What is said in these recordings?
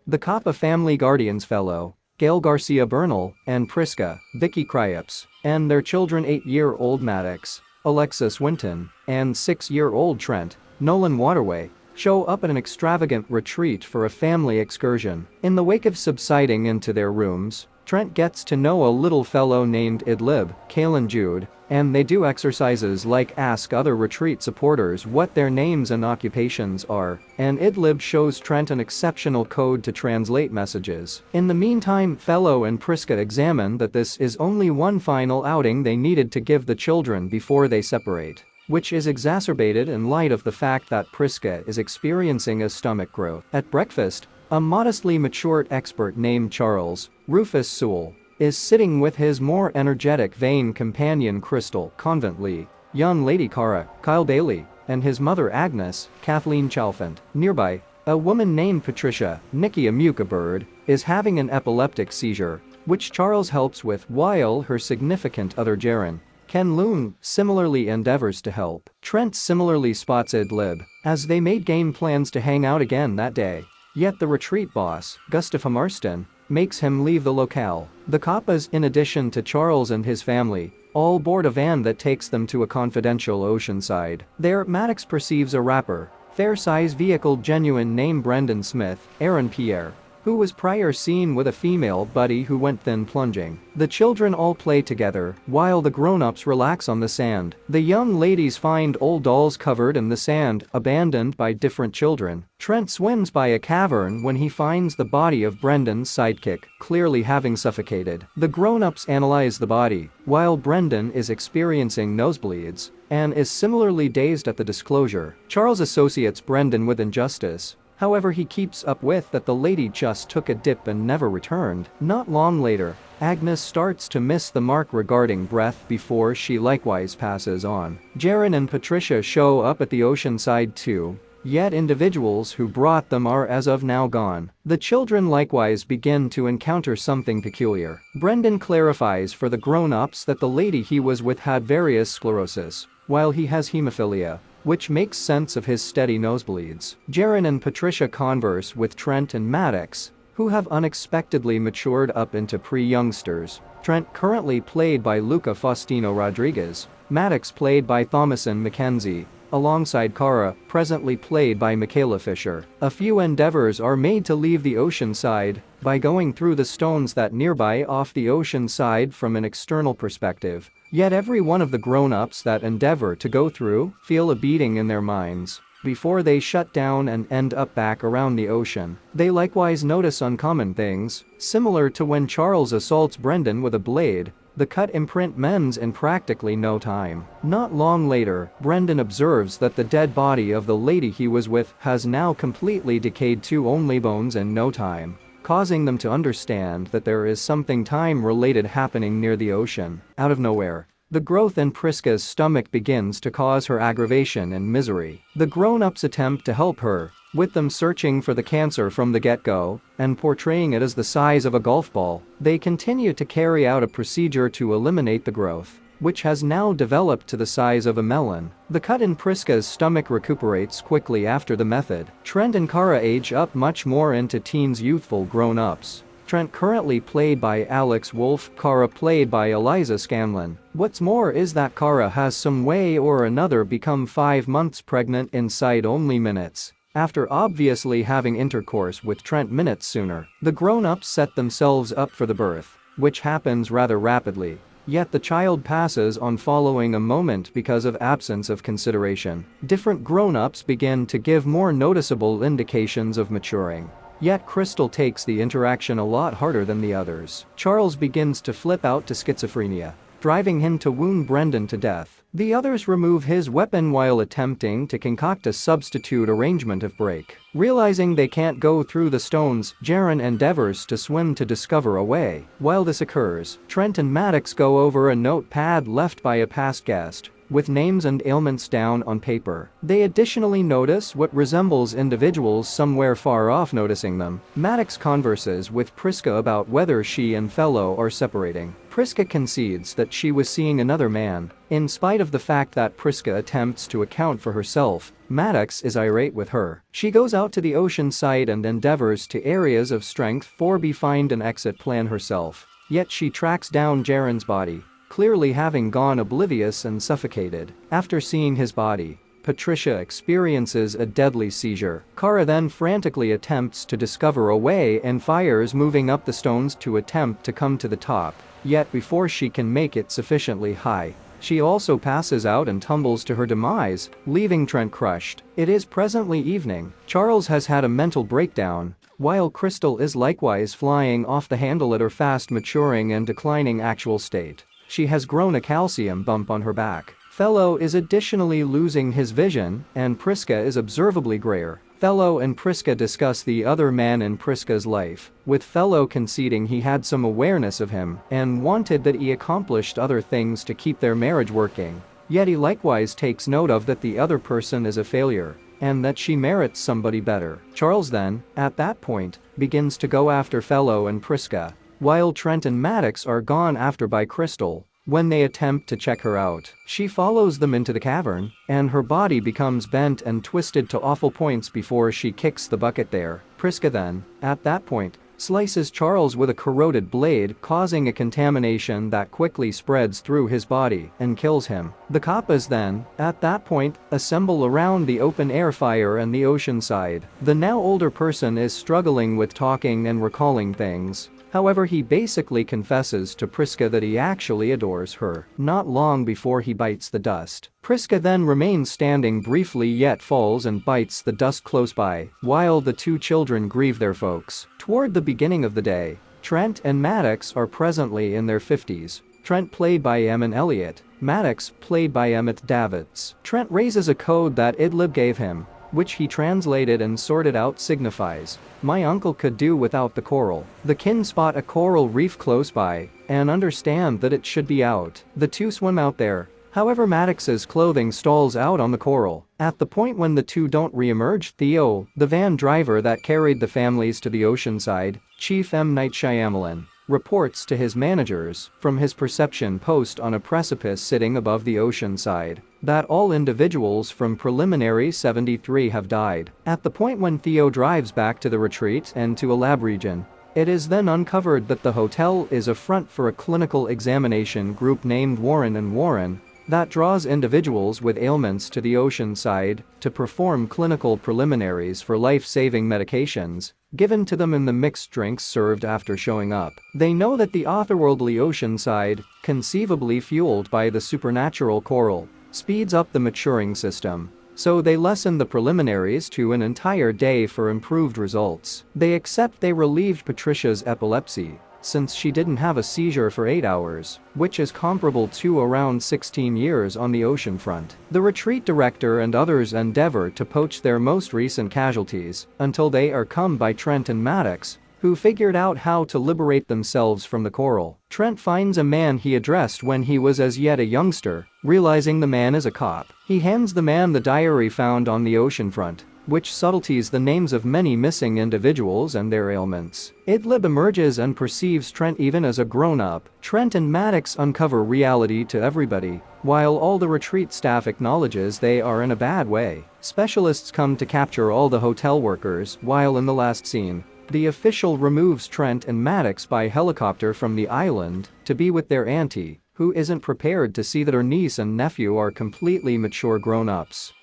The Coppa Family Guardians Fellow, Gail Garcia Bernal and Priska, Vicky Krieps, and their children 8-year-old Maddox, Alexis Winton, and 6-year-old Trent, Nolan Waterway, show up at an extravagant retreat for a family excursion. In the wake of subsiding into their rooms, Trent gets to know a little fellow named Idlib, Kalen Jude, and they do exercises like ask other retreat supporters what their names and occupations are, and Idlib shows Trent an exceptional code to translate messages. In the meantime, Fellow and Priska examine that this is only one final outing they needed to give the children before they separate, which is exacerbated in light of the fact that Priska is experiencing a stomach growth. At breakfast, a modestly matured expert named Charles, Rufus Sewell, is sitting with his more energetic vain companion Crystal Convent-Lee, young Lady Cara, Kyle Bailey, and his mother Agnes, Kathleen Chalfant. Nearby, a woman named Patricia, Nikki Amuka Bird, is having an epileptic seizure, which Charles helps with while her significant other Jaren, Ken Loon, similarly endeavors to help. Trent similarly spots Idlib, as they made game plans to hang out again that day. Yet the retreat boss, Gustav Marston, makes him leave the locale. The Coppas, in addition to Charles and his family, all board a van that takes them to a confidential Oceanside. There, Maddox perceives a rapper, fair-sized vehicle genuine named Brendan Smith, Aaron Pierre, who was prior seen with a female buddy who went then plunging. The children all play together, while the grown-ups relax on the sand. The young ladies find old dolls covered in the sand, abandoned by different children. Trent swims by a cavern when he finds the body of Brendan's sidekick, clearly having suffocated. The grown-ups analyze the body, while Brendan is experiencing nosebleeds and is similarly dazed at the disclosure. Charles associates Brendan with injustice. However, he keeps up with that the lady just took a dip and never returned. Not long later, Agnes starts to miss the mark regarding breath before she likewise passes on. Jaren and Patricia show up at the Oceanside too, yet individuals who brought them are as of now gone. The children likewise begin to encounter something peculiar. Brendan clarifies for the grown-ups that the lady he was with had various sclerosis, while he has hemophilia, which makes sense of his steady nosebleeds. Jaren and Patricia converse with Trent and Maddox, who have unexpectedly matured up into pre-youngsters. Trent, currently played by Luca Faustino Rodriguez, Maddox played by Thomasin McKenzie, alongside Cara, presently played by Michaela Fisher. A few endeavors are made to leave the Oceanside by going through the stones that nearby off the Oceanside from an external perspective. Yet every one of the grown-ups that endeavor to go through feel a beating in their minds before they shut down and end up back around the ocean. They likewise notice uncommon things, similar to when Charles assaults Brendan with a blade. The cut imprint mends in practically no time. Not long later, Brendan observes that the dead body of the lady he was with has now completely decayed to only bones in no time, causing them to understand that there is something time-related happening near the ocean. Out of nowhere, the growth in Priska's stomach begins to cause her aggravation and misery. The grown-ups attempt to help her, with them searching for the cancer from the get-go and portraying it as the size of a golf ball. They continue to carry out a procedure to eliminate the growth, which has now developed to the size of a melon. The cut in Priska's stomach recuperates quickly after the method. Trent and Cara age up much more into teens, youthful grown-ups. Trent, currently played by Alex Wolff, Cara played by Eliza Scanlon. What's more is that Cara has some way or another become 5 months pregnant inside only minutes, after obviously having intercourse with Trent minutes sooner. The grown-ups set themselves up for the birth, which happens rather rapidly. Yet the child passes on following a moment because of absence of consideration. Different grown-ups begin to give more noticeable indications of maturing. Yet Crystal takes the interaction a lot harder than the others. Charles begins to flip out to schizophrenia, driving him to wound Brendan to death. The others remove his weapon while attempting to concoct a substitute arrangement of break. Realizing they can't go through the stones, Jaren endeavors to swim to discover a way. While this occurs, Trent and Maddox go over a notepad left by a past guest, with names and ailments down on paper. They additionally notice what resembles individuals somewhere far off noticing them. Maddox converses with Priska about whether she and Fellow are separating. Priska concedes that she was seeing another man. In spite of the fact that Priska attempts to account for herself, Maddox is irate with her. She goes out to the ocean side and endeavors to areas of strength for find an exit plan herself. Yet she tracks down Jaren's body, clearly having gone oblivious and suffocated. After seeing his body, Patricia experiences a deadly seizure. Kara then frantically attempts to discover a way and fires moving up the stones to attempt to come to the top. Yet before she can make it sufficiently high, she also passes out and tumbles to her demise, leaving Trent crushed. It is presently evening. Charles has had a mental breakdown, while Crystal is likewise flying off the handle at her fast maturing and declining actual state. She has grown a calcium bump on her back. Fellow is additionally losing his vision, and Priska is observably grayer. Fellow and Priska discuss the other man in Priska's life, with Fellow conceding he had some awareness of him and wanted that he accomplished other things to keep their marriage working. Yet he likewise takes note of that the other person is a failure and that she merits somebody better. Charles then, at that point, begins to go after Fellow and Priska, while Trent and Maddox are gone after by Crystal. When they attempt to check her out, she follows them into the cavern, and her body becomes bent and twisted to awful points before she kicks the bucket there. Priska then, at that point, slices Charles with a corroded blade, causing a contamination that quickly spreads through his body and kills him. The Kappas then, at that point, assemble around the open-air fire and the ocean side. The now older person is struggling with talking and recalling things. However, he basically confesses to Priska that he actually adores her, not long before he bites the dust. Priska then remains standing briefly yet falls and bites the dust close by, while the two children grieve their folks. Toward the beginning of the day, Trent and Maddox are presently in their 50s. Trent played by Eamon Elliott, Maddox played by Emmett Davids. Trent raises a code that Idlib gave him, which he translated and sorted out signifies, "My uncle could do without the coral." The kin spot a coral reef close by and understand that it should be out. The two swim out there. However, Maddox's clothing stalls out on the coral. At the point when the two don't re-emerge, Theo, the van driver that carried the families to the ocean side, Chief M. Night Shyamalan, reports to his managers, from his perception post on a precipice sitting above the ocean side, that all individuals from Preliminary 73 have died. At the point when Theo drives back to the retreat and to a lab region, it is then uncovered that the hotel is a front for a clinical examination group named Warren and Warren that draws individuals with ailments to the ocean side to perform clinical preliminaries for life-saving medications given to them in the mixed drinks served after showing up. They know that the otherworldly ocean side, conceivably fueled by the supernatural coral, speeds up the maturing system, so they lessen the preliminaries to an entire day for improved results. They accept they relieved Patricia's epilepsy, since she didn't have a seizure for 8 hours, which is comparable to around 16 years on the ocean front. The retreat director and others endeavor to poach their most recent casualties until they are come by Trent and Maddox, who figured out how to liberate themselves from the coral. Trent finds a man he addressed when he was as yet a youngster. Realizing the man is a cop, he hands the man the diary found on the ocean front, which subtleties the names of many missing individuals and their ailments. Idlib emerges and perceives Trent even as a grown-up. Trent and Maddox uncover reality to everybody, while all the retreat staff acknowledges they are in a bad way. Specialists come to capture all the hotel workers, while in the last scene, the official removes Trent and Maddox by helicopter from the island to be with their auntie, who isn't prepared to see that her niece and nephew are completely mature grown-ups.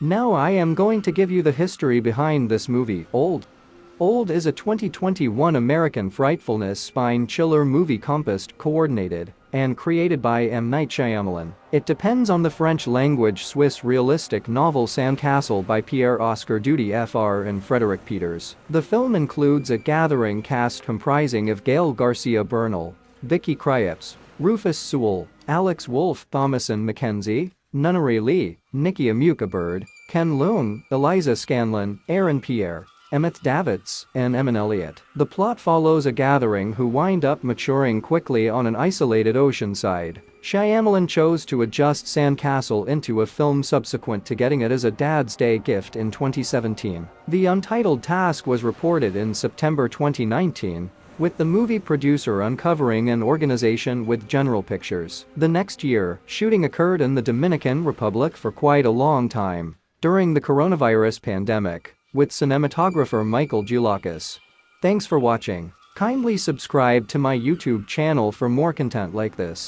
Now I am going to give you the history behind this movie. Old is a 2021 American frightfulness spine chiller movie composed, coordinated, and created by M. Night Shyamalan. It depends on the French language Swiss realistic novel Sandcastle by Pierre-Oscar Duty Fr. and Frederick Peters. The film includes a gathering cast comprising of Gael Garcia Bernal, Vicky Krieps, Rufus Sewell, Alex Wolff, Thomasin McKenzie, Nunnery Lee, Nikki Amuka Bird, Ken Leung, Eliza Scanlon, Aaron Pierre, Emmett Davids, and Emin Elliott. The plot follows a gathering who wind up maturing quickly on an isolated oceanside. Shyamalan chose to adjust Sandcastle into a film subsequent to getting it as a Dad's Day gift in 2017. The untitled task was reported in September 2019, with the movie producer uncovering an organization with General Pictures. The next year, shooting occurred in the Dominican Republic for quite a long time, during the coronavirus pandemic, with cinematographer Michael Dulakis. Thanks for watching. Kindly subscribe to my YouTube channel for more content like this.